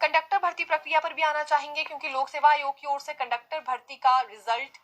Conductor भर्ती प्रक्रिया पर भी आना चाहेंगे क्योंकि लोक सेवा आयोग की ओर से कंडक्टर भर्ती का रिजल्ट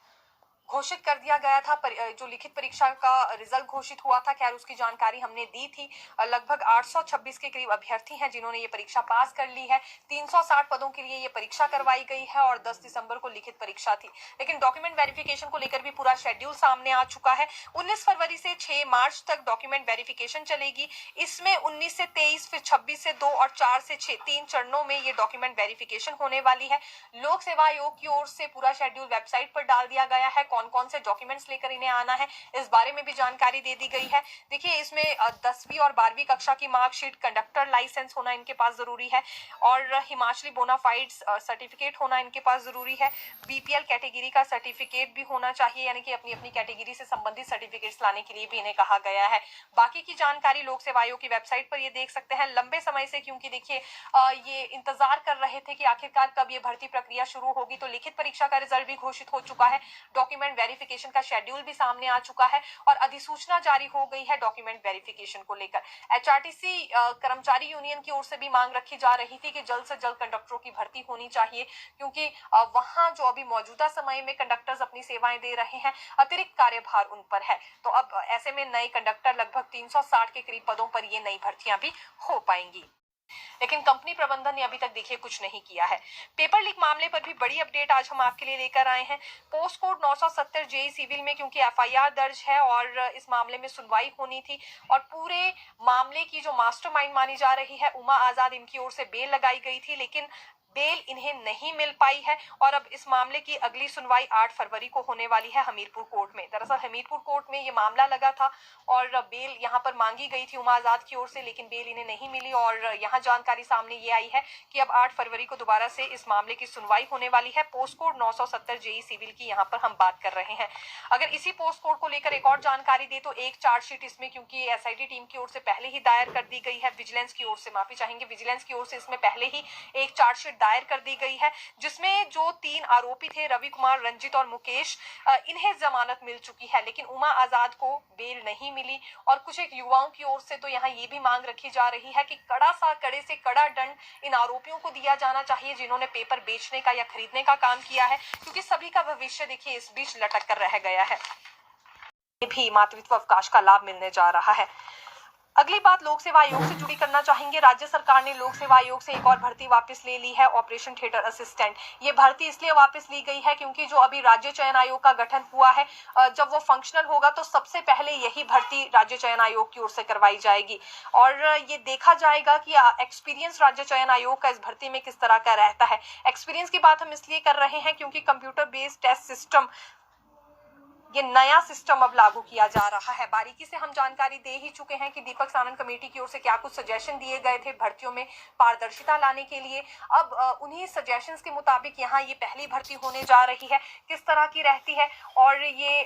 घोषित कर दिया गया था। जो लिखित परीक्षा का रिजल्ट घोषित हुआ था, खैर उसकी जानकारी हमने दी थी। लगभग 826 के करीब अभ्यर्थी हैं जिन्होंने ये परीक्षा पास कर ली है। 360 पदों के लिए ये परीक्षा करवाई गई है और 10 दिसंबर को लिखित परीक्षा थी। लेकिन डॉक्यूमेंट वेरिफिकेशन को लेकर भी पूरा शेड्यूल सामने आ चुका है। 19 फरवरी से 6 मार्च तक डॉक्यूमेंट वेरिफिकेशन चलेगी। इसमें 19 से 23, फिर 26 से 2 और 4 से 6, 3 चरणों में ये डॉक्यूमेंट वेरिफिकेशन होने वाली है। लोक सेवा आयोग की ओर से पूरा शेड्यूल वेबसाइट पर डाल दिया गया है। कौन कौन से डॉक्यूमेंट्स लेकर इन्हें आना है, इस बारे में भी जानकारी दे दी गई है। देखिए, इसमें 10वीं और 12वीं कक्षा की मार्कशीट, कंडक्टर लाइसेंस होना इनके पास जरूरी है और हिमाचली बोनाफाइड्स सर्टिफिकेट होना इनके पास जरूरी है। बीपीएल कैटेगरी का सर्टिफिकेट भी होना चाहिए, यानी कि अपनी अपनी कैटेगरी से संबंधित सर्टिफिकेट्स लाने के लिए भी इन्हें कहा गया है। बाकी की जानकारी लोक सेवा आयोग की वेबसाइट पर ये देख सकते हैं। लंबे समय से, क्योंकि देखिए ये इंतजार कर रहे थे कि आखिरकार कब ये भर्ती प्रक्रिया शुरू होगी, तो लिखित परीक्षा का रिजल्ट भी घोषित हो चुका है। डॉक्यूमेंट वेरिफिकेशन का शेड्यूल भी सामने आ चुका है और अधिसूचना जारी हो गई है डॉक्यूमेंट वेरिफिकेशन को लेकर। एचआरटीसी कर्मचारी यूनियन की ओर से भी मांग रखी जा रही थी कि जल्द से जल्द कंडक्टरों की भर्ती होनी चाहिए, क्योंकि वहां जो अभी मौजूदा समय में कंडक्टर्स अपनी सेवाएं दे रहे हैं, अतिरिक्त कार्यभार उन पर है। तो अब ऐसे में नए कंडक्टर लगभग 360 के करीब पदों पर ये नई भर्तियां भी हो पाएंगी। लेकिन कंपनी प्रबंधन ने अभी तक देखिए कुछ नहीं किया है। पेपर लीक मामले पर भी बड़ी अपडेट आज हम आपके लिए लेकर आए हैं। पोस्ट कोड 970 जेई सिविल में क्योंकि एफआईआर दर्ज है और इस मामले में सुनवाई होनी थी और पूरे मामले की जो मास्टरमाइंड मानी जा रही है उमा आजाद, इनकी ओर से बेल लगाई गई थी, लेकिन बेल इन्हें नहीं मिल पाई है और अब इस मामले की अगली सुनवाई 8 फरवरी को होने वाली है हमीरपुर कोर्ट में। दरअसल हमीरपुर कोर्ट में ये मामला लगा था और बेल यहाँ पर मांगी गई थी उमा आजाद की ओर से, लेकिन बेल इन्हें नहीं मिली और यहाँ जानकारी सामने ये आई है कि अब 8 फरवरी को दोबारा से इस मामले की सुनवाई होने वाली है। पोस्ट कोड 970 जेई सिविल की यहाँ पर हम बात कर रहे हैं। अगर इसी पोस्ट कोड को लेकर एक और जानकारी दे तो एक चार्जशीट इसमें, क्योंकि एसआईटी टीम की ओर से पहले ही दायर कर दी गई है, विजिलेंस की ओर से, माफी चाहेंगे, विजिलेंस की ओर से इसमें पहले ही एक चार्जशीट दायर कर दी गई है, जिसमें जो 3 आरोपी थे, रवि कुमार, रंजित और मुकेश, इन्हें जमानत मिल चुकी है, लेकिन उमा आजाद को बेल नहीं मिली। और कुछ एक युवाओं की ओर से तो यहाँ ये भी मांग रखी जा रही है कि कड़े से कड़ा दंड इन आरोपियों को दिया जाना चाहिए जिन्होंने पेपर बेचने का या खरीदने का काम किया है, क्योंकि सभी का भविष्य देखिए इस बीच लटक कर रह गया है। ये भी मातृत्व अवकाश का लाभ मिलने जा रहा है। अगली बात लोक सेवा आयोग से जुड़ी करना चाहेंगे। राज्य सरकार ने लोक सेवा आयोग से एक और भर्ती वापस ले ली है, ऑपरेशन थिएटर असिस्टेंट। ये भर्ती इसलिए वापस ली गई है क्योंकि जो अभी राज्य चयन आयोग का गठन हुआ है, जब वो फंक्शनल होगा तो सबसे पहले यही भर्ती राज्य चयन आयोग की ओर से करवाई जाएगी और ये देखा जाएगा कि एक्सपीरियंस राज्य चयन आयोग का इस भर्ती में किस तरह का रहता है। एक्सपीरियंस की बात हम इसलिए कर रहे हैं क्योंकि कंप्यूटर बेस्ड टेस्ट सिस्टम, ये नया सिस्टम अब लागू किया जा रहा है। बारीकी से हम जानकारी दे ही चुके हैं कि दीपक सानन कमेटी की ओर से क्या कुछ सजेशन दिए गए थे भर्तियों में पारदर्शिता लाने के लिए। अब उन्हीं सजेशंस के मुताबिक यहाँ ये पहली भर्ती होने जा रही है, किस तरह की रहती है और ये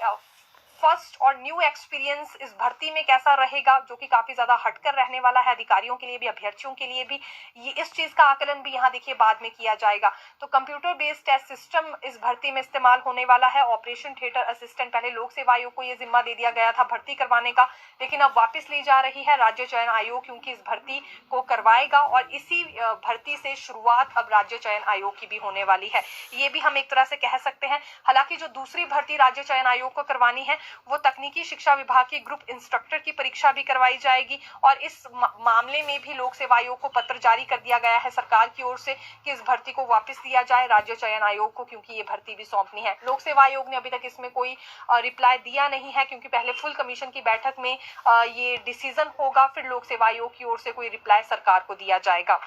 फर्स्ट और न्यू एक्सपीरियंस इस भर्ती में कैसा रहेगा, जो कि काफी ज्यादा हटकर रहने वाला है अधिकारियों के लिए भी, अभ्यर्थियों के लिए भी। ये इस चीज का आकलन भी यहाँ देखिए बाद में किया जाएगा। तो कंप्यूटर बेस्ड टेस्ट सिस्टम इस भर्ती में इस्तेमाल होने वाला है। ऑपरेशन थिएटर असिस्टेंट, पहले लोक सेवा आयोग को यह जिम्मा दे दिया गया था भर्ती करवाने का, लेकिन अब वापस ली जा रही है राज्य चयन आयोग, क्योंकि इस भर्ती को करवाएगा और इसी भर्ती से शुरुआत अब राज्य चयन आयोग की भी होने वाली है। ये भी हम एक तरह से कह सकते हैं। हालांकि जो दूसरी भर्ती राज्य चयन आयोग को करवानी है वो तकनीकी शिक्षा विभाग के ग्रुप इंस्ट्रक्टर की परीक्षा भी करवाई जाएगी और इस मामले में भी लोक सेवा आयोग को पत्र जारी कर दिया गया है सरकार की ओर से कि इस भर्ती को वापस दिया जाए राज्य चयन आयोग को, क्योंकि ये भर्ती भी सौंपनी है। लोक सेवा आयोग ने अभी तक इसमें कोई रिप्लाई दिया नहीं है, क्योंकि पहले फुल कमीशन की बैठक में ये डिसीजन होगा, फिर लोक सेवा आयोग की ओर से कोई रिप्लाई सरकार को दिया जाएगा।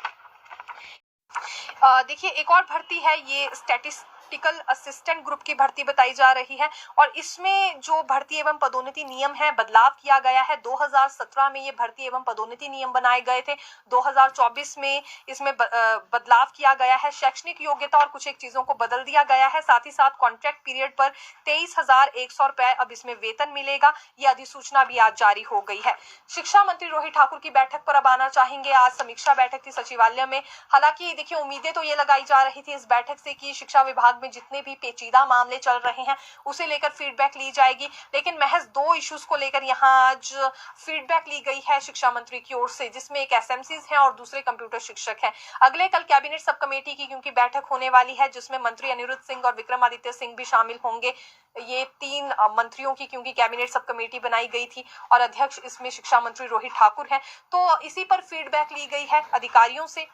देखिए, एक और भर्ती है, ये स्टैटिस्टिकल असिस्टेंट ग्रुप की भर्ती बताई जा रही है और इसमें जो भर्ती एवं पदोन्नति नियम है बदलाव किया गया है। 2017 में ये भर्ती एवं पदोन्नति नियम बनाए गए थे, 2024 में इसमें बदलाव किया गया है। शैक्षणिक योग्यता और कुछ एक चीजों को बदल दिया गया है। साथ ही साथ कॉन्ट्रैक्ट पीरियड पर 23,100 रुपए अब इसमें वेतन मिलेगा। ये अधिसूचना भी आज जारी हो गई है। शिक्षा मंत्री रोहित ठाकुर की बैठक पर अब आना चाहेंगे। आज समीक्षा बैठक थी सचिवालय में। हालांकि देखिए, उम्मीदें तो ये लगाई जा रही थी इस बैठक से कि शिक्षा विभाग विभाग में जितने भी पेचीदा मामले चल रहे हैं उसे लेकर फीडबैक ली जाएगी। लेकिन महज 2 इश्यूज को लेकर यहाँ आज फीडबैक ली गई है शिक्षा मंत्री की ओर से, जिसमें एक एसएमसीज हैं और दूसरे कंप्यूटर शिक्षक हैं। अगले कल कैबिनेट सब कमेटी की क्योंकि बैठक होने वाली है, जिसमें मंत्री अनिरुद्ध सिंह और विक्रमादित्य सिंह भी शामिल होंगे। ये 3 मंत्रियों की क्योंकि कैबिनेट सब कमेटी बनाई गई थी और अध्यक्ष इसमें शिक्षा मंत्री रोहित ठाकुर हैं, तो इसी पर फीडबैक ली गई है अधिकारियों से।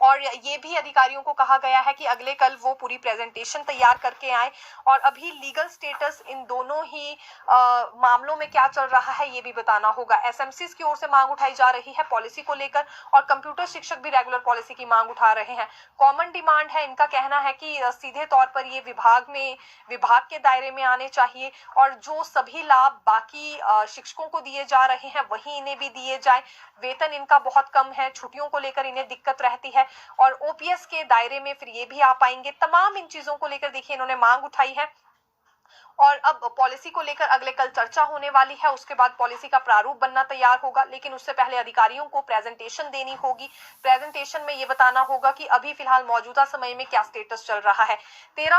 और ये भी अधिकारियों को कहा गया है कि अगले कल वो पूरी प्रेजेंटेशन तैयार करके आए और अभी लीगल स्टेटस इन दोनों ही मामलों में क्या चल रहा है ये भी बताना होगा। एसएमसीज की ओर से मांग उठाई जा रही है पॉलिसी को लेकर और कंप्यूटर शिक्षक भी रेगुलर पॉलिसी की मांग उठा रहे हैं। कॉमन डिमांड है, इनका कहना है कि सीधे तौर पर ये विभाग के दायरे में आने चाहिए और जो सभी लाभ बाकी शिक्षकों को दिए जा रहे हैं वही इन्हें भी दिए जाए। वेतन इनका बहुत कम है, छुट्टियों को लेकर इन्हें दिक्कत रहती है और ओपीएस के दायरे में फिर ये भी आ पाएंगे। तमाम इन चीजों को लेकर देखिए इन्होंने मांग उठाई है और अब पॉलिसी को लेकर अगले कल चर्चा होने वाली है। उसके बाद पॉलिसी का प्रारूप बनना तैयार होगा, लेकिन उससे पहले अधिकारियों को प्रेजेंटेशन देनी होगी। प्रेजेंटेशन में ये बताना होगा कि अभी फिलहाल मौजूदा समय में क्या स्टेटस चल रहा है। 13